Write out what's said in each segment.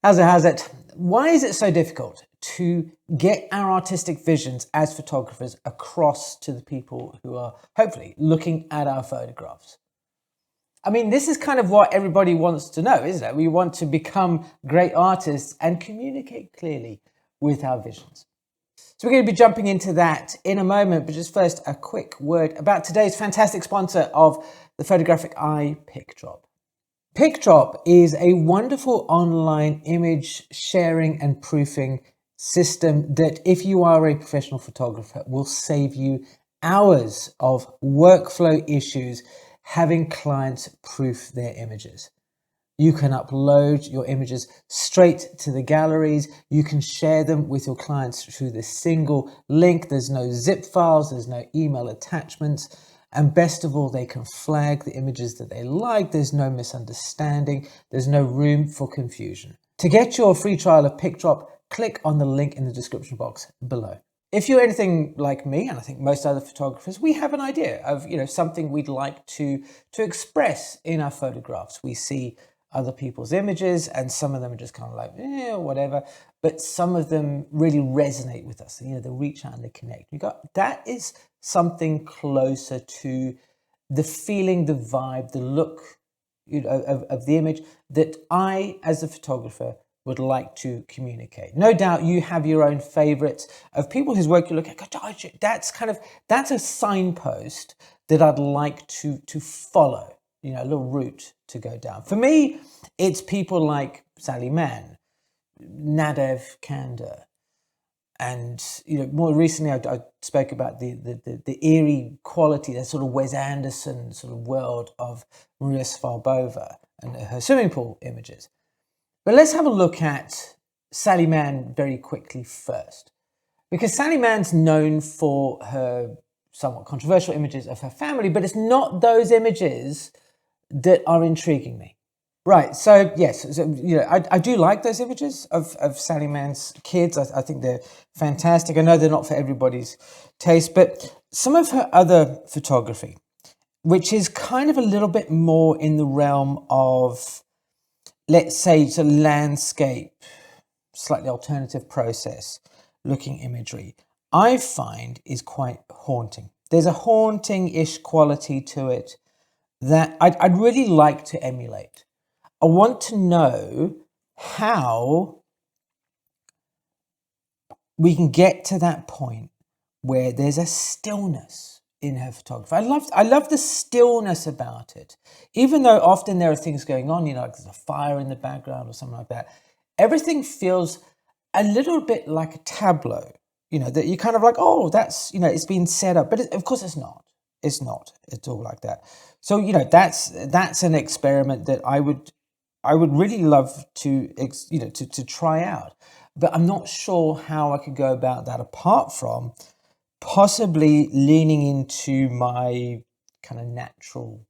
How's it? Why is it so difficult to get our artistic visions as photographers across to the people who are hopefully looking at our photographs? I mean, this is kind of what everybody wants to know, isn't it? We want to become great artists and communicate clearly with our visions. So we're going to be jumping into that in a moment, but just first a quick word about today's fantastic sponsor of the Photographic Eye, PicDrop. PicDrop is a wonderful online image sharing and proofing system that, if you are a professional photographer, will save you hours of workflow issues having clients proof their images. You can upload your images straight to the galleries. You can share them with your clients through this single link. There's no zip files, there's no email attachments. And best of all, they can flag the images that they like. There's no misunderstanding. There's no room for confusion. To get your free trial of PicDrop, click on the link in the description box below. If you're anything like me, and I think most other photographers, we have an idea of something we'd like to express in our photographs. We see other people's images, and some of them are just kind of like, whatever. But some of them really resonate with us. They reach out and they connect. That is something closer to the feeling, the vibe, the look, of the image that I, as a photographer, would like to communicate. No doubt you have your own favorites of people whose work you look at. That's a signpost that I'd like to follow. A little route to go down. For me, it's people like Sally Mann, Nadav Kanda, and more recently I spoke about the eerie quality, that sort of Wes Anderson sort of world of Maria Svalbova and her swimming pool images. But let's have a look at Sally Mann very quickly first, because Sally Mann's known for her somewhat controversial images of her family, but it's not those images that are intriguing me. Right, so yes, I do like those images of Sally Mann's kids. I think they're fantastic. I know they're not for everybody's taste, but some of her other photography, which is kind of a little bit more in the realm of, let's say, sort of landscape, slightly alternative process looking imagery, I find is quite haunting. There's a haunting-ish quality to it that I'd really like to emulate. I want to know how we can get to that point where there's a stillness in her photography. I love the stillness about it, even though often there are things going on, like there's a fire in the background or something like that. Everything feels a little bit like a tableau, that you kind of like, oh, that's, it's been set up, but of course it's not. It's not at all like that. So, that's an experiment that I would really love to try out, but I'm not sure how I could go about that apart from possibly leaning into my kind of natural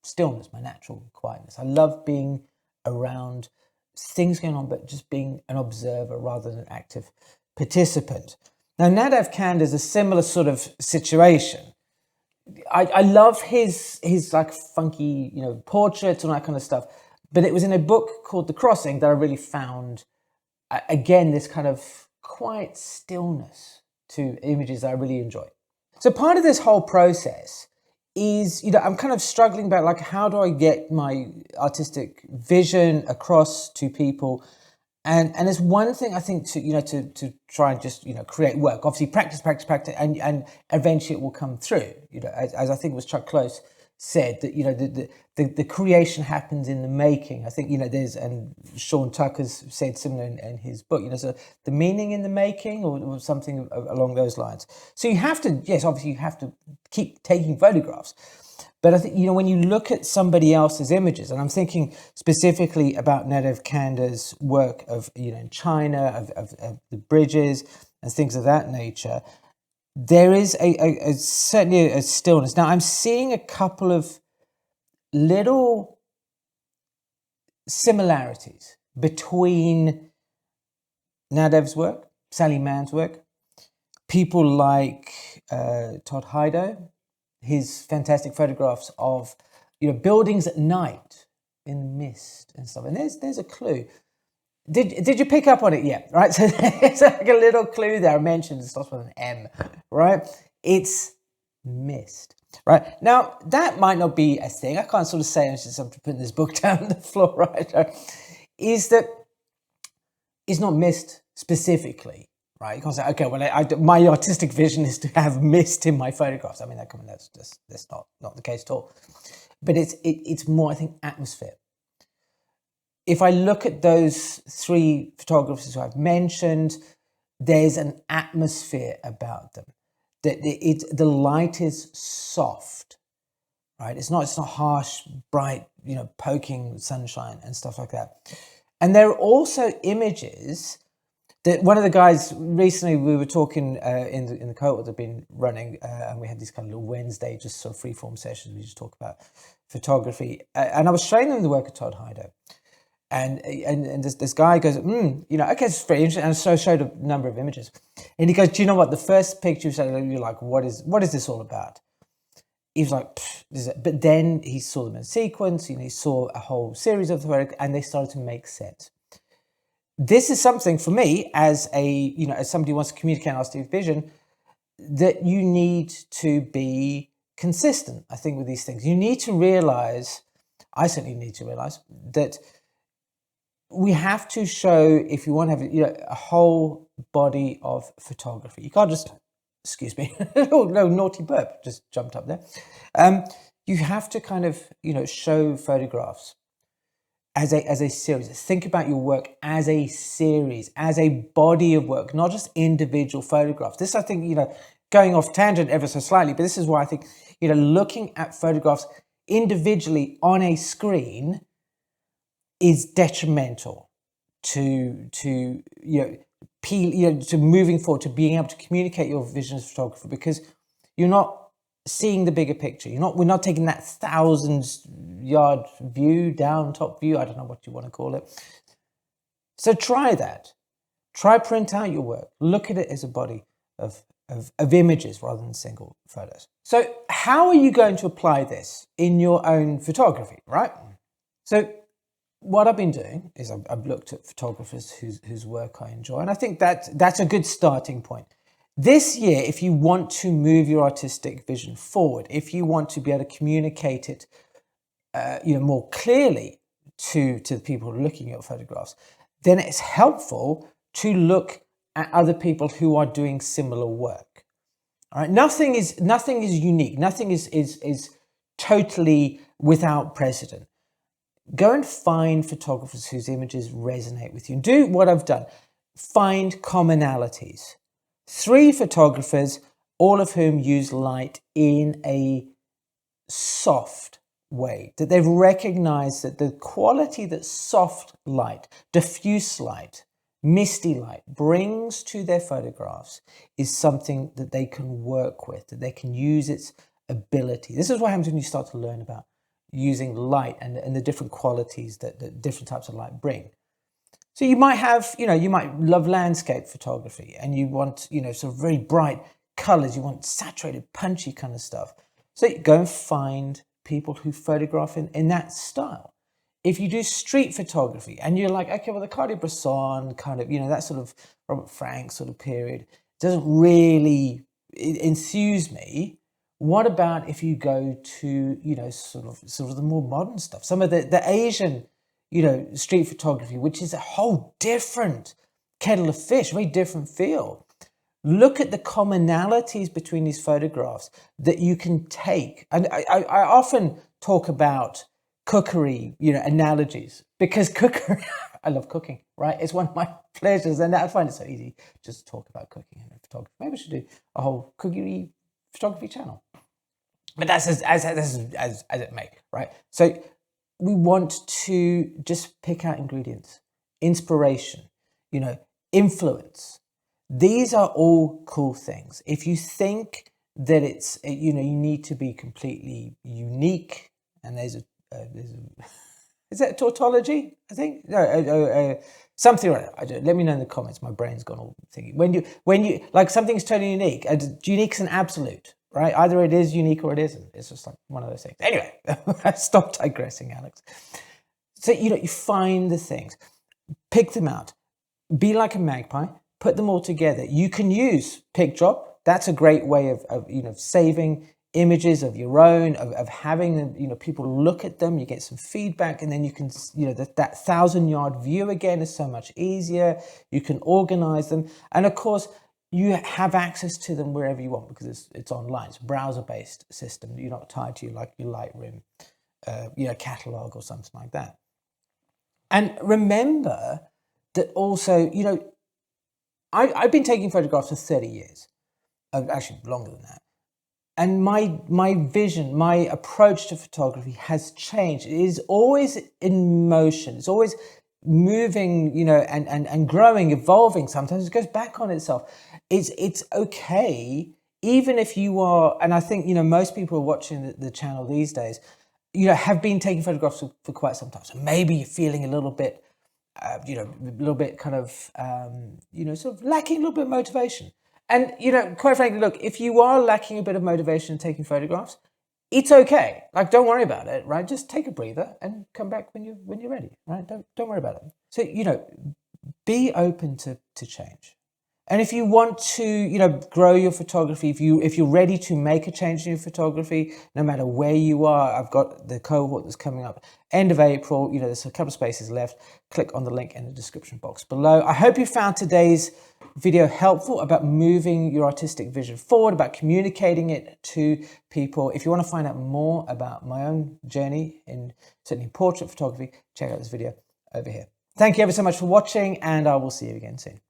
stillness, my natural quietness. I love being around things going on, but just being an observer rather than an active participant. Now, Nadav Kand is a similar sort of situation. I love his like funky, portraits and all that kind of stuff. But it was in a book called The Crossing that I really found, again, this kind of quiet stillness to images that I really enjoy. So part of this whole process is, I'm kind of struggling about, like, how do I get my artistic vision across to people? And it's one thing, I think, to try and just, create work. Obviously, practice, and eventually it will come through. As I think it was Chuck Close said, that the creation happens in the making. I think and Sean Tucker's said similar in his book. So the meaning in the making, or something along those lines. So you have to, yes, obviously you have to keep taking photographs. But I think, when you look at somebody else's images, and I'm thinking specifically about Nadav Kanda's work of, in China, of the bridges and things of that nature, there is certainly a stillness. Now, I'm seeing a couple of little similarities between Nadav's work, Sally Mann's work, people like Todd Hido, his fantastic photographs of buildings at night in the mist and stuff. And there's a clue. Did you pick up on it yet? Right, so there's like a little clue there. I mentioned it starts with an M, right? It's mist, right? Now that might not be a thing. I can't sort of say since I'm putting this book down on the floor, right? Is that it's not mist specifically, right? You can't say, okay, well, my artistic vision is to have mist in my photographs. I mean, that's not the case at all. But it's more, I think, atmosphere. If I look at those three photographers who I've mentioned, there's an atmosphere about them. The light is soft, right? It's not harsh, bright, poking sunshine and stuff like that. And there are also images that one of the guys recently, we were talking in the cohort that have been running, and we had these kind of little Wednesday, just sort of free-form sessions. We just talk about photography, and I was showing them the work of Todd Hydo. And this guy goes, okay, it's very interesting. And so I showed a number of images. And he goes, do you know what? The first picture you said, you're like, what is this all about? He was like, but then he saw them in sequence, he saw a whole series of them, and they started to make sense. This is something for me as as somebody who wants to communicate an artistic vision, that you need to be consistent, I think, with these things. You need to realize, I certainly need to realize, that we have to show, if you want to have a whole body of photography. You can't just, excuse me, no naughty burp just jumped up there. You have to kind of show photographs as a series. Think about your work as a series, as a body of work, not just individual photographs. This, I think, going off tangent ever so slightly, but this is why I think looking at photographs individually on a screen is detrimental to moving forward, to being able to communicate your vision as a photographer, because you're not seeing the bigger picture. We're not taking that 1,000-yard view, down top view. I don't know what you want to call it. So try that. Try print out your work. Look at it as a body of images rather than single photos. So how are you going to apply this in your own photography, right? So what I've been doing is I've looked at photographers whose work I enjoy, and I think that's a good starting point. This year, if you want to move your artistic vision forward, if you want to be able to communicate it more clearly to the people who are looking at your photographs, then it's helpful to look at other people who are doing similar work. All right, nothing is unique. Nothing is totally without precedent. Go and find photographers whose images resonate with you. And do what I've done. Find commonalities. 3 photographers, all of whom use light in a soft way. That they've recognized that the quality that soft light, diffuse light, misty light brings to their photographs is something that they can work with, that they can use its ability. This is what happens when you start to learn about using light and the different qualities that different types of light bring. So you might have, you might love landscape photography and you want, sort of very bright colors. You want saturated, punchy kind of stuff. So you go and find people who photograph in that style. If you do street photography and you're like, okay, well, the Cartier-Bresson kind of, that sort of Robert Frank sort of period doesn't really enthuse me. What about if you go to, sort of the more modern stuff, some of the Asian, street photography, which is a whole different kettle of fish, very different feel. Look at the commonalities between these photographs that you can take. And I often talk about cookery, analogies, because cookery, I love cooking, right? It's one of my pleasures, and I find it so easy just to talk about cooking and photography. Maybe we should do a whole cookery photography channel. But that's as it may, right? So we want to just pick out ingredients, inspiration, influence. These are all cool things. If you think that it's, you need to be completely unique, and there's a is that a tautology? I think no, something like that. Let me know in the comments. My brain's gone all thinking. When you like something's totally unique. Unique's an absolute, right? Either it is unique or it isn't. It's just like one of those things. Anyway, stop digressing, Alex. So you find the things. pick them out, be like a magpie, put them all together. You can use pick drop. That's a great way of saving images of your own, of having people look at them. You get some feedback, and then you can that 1,000-yard view again is so much easier. You can organize them, and of course you have access to them wherever you want because it's online. It's a browser-based system. You're not tied to your Lightroom catalog or something like that. And remember that also, I've been taking photographs for 30 years, actually longer than that. And my vision, my approach to photography has changed. It is always in motion. It's always moving, and growing, evolving. Sometimes it goes back on itself. It's okay, even if you are, and I think, most people watching the channel these days, have been taking photographs for quite some time. So maybe you're feeling a little bit, kind of, sort of lacking a little bit of motivation. And, quite frankly, look, if you are lacking a bit of motivation in taking photographs, it's okay. Like, don't worry about it, right? Just take a breather and come back when you're ready, right? Don't worry about it. So, be open to change. And if you want to, grow your photography, if you're ready to make a change in your photography, no matter where you are, I've got the cohort that's coming up end of April. There's a couple of spaces left. Click on the link in the description box below. I hope you found today's video helpful about moving your artistic vision forward, about communicating it to people. If you want to find out more about my own journey in certainly portrait photography, check out this video over here. Thank you ever so much for watching, and I will see you again soon.